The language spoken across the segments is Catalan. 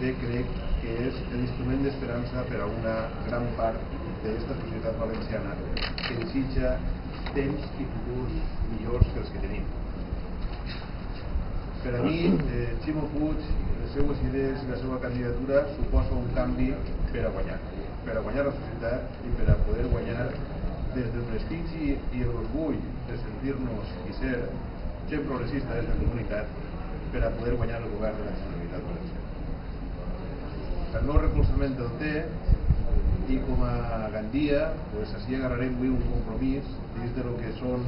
també crec que és l'instrument d'esperança per a una gran part d'aquesta societat valenciana que desitja temps i futurs millors que els que tenim. Per a mi, Ximo Puig, les seues idees i la seva candidatura suposa un canvi per a guanyar la societat i per a poder guanyar des del prestigi i l'orgull de sentir-nos i ser gent progressista d'aquesta comunitat per a poder guanyar el govern de la Generalitat Valenciana. El meu recolzament del té i com a Gandia, així agarrarem avui un compromís dins del que són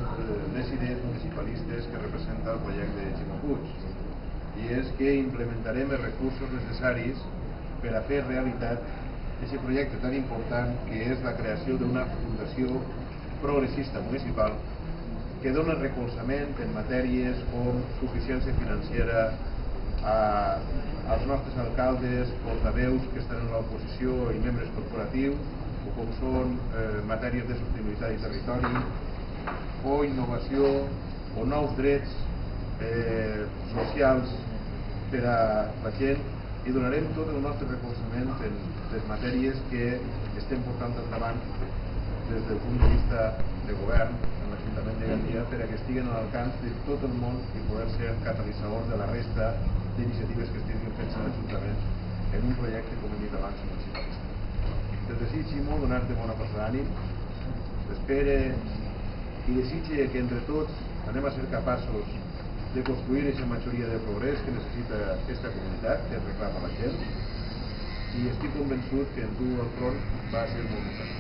les idees municipalistes que representa el projecte de Ximo Puig, i és que implementarem els recursos necessaris per a fer realitat aquest projecte tan important que és la creació d'una fundació progressista municipal que dona recolzament en matèries com suficiència financera als nostres alcaldes, portaveus que estan en l'oposició i membres corporatius, o com són matèries de sostenibilitat i territori, o innovació, o nous drets socials per a la gent, i donarem tot el nostre recolzament en les matèries que estem portant endavant des del punt de vista de govern en l'Ajuntament de Gandia per a que estiguen a l'alcance de tot el món i poder ser catalitzadors de la resta d'iniciatives que estiguin fent a l'Ajuntament en un projecte, com hem dit abans, municipalista. Des de Ximo, donar-te bona força d'ànim, espere i desitge que entre tots anem a ser capaços de construir aquesta majoria de progrés que necessita aquesta comunitat, que reclama la gent, i estic convençut que en tu el front va ser molt més.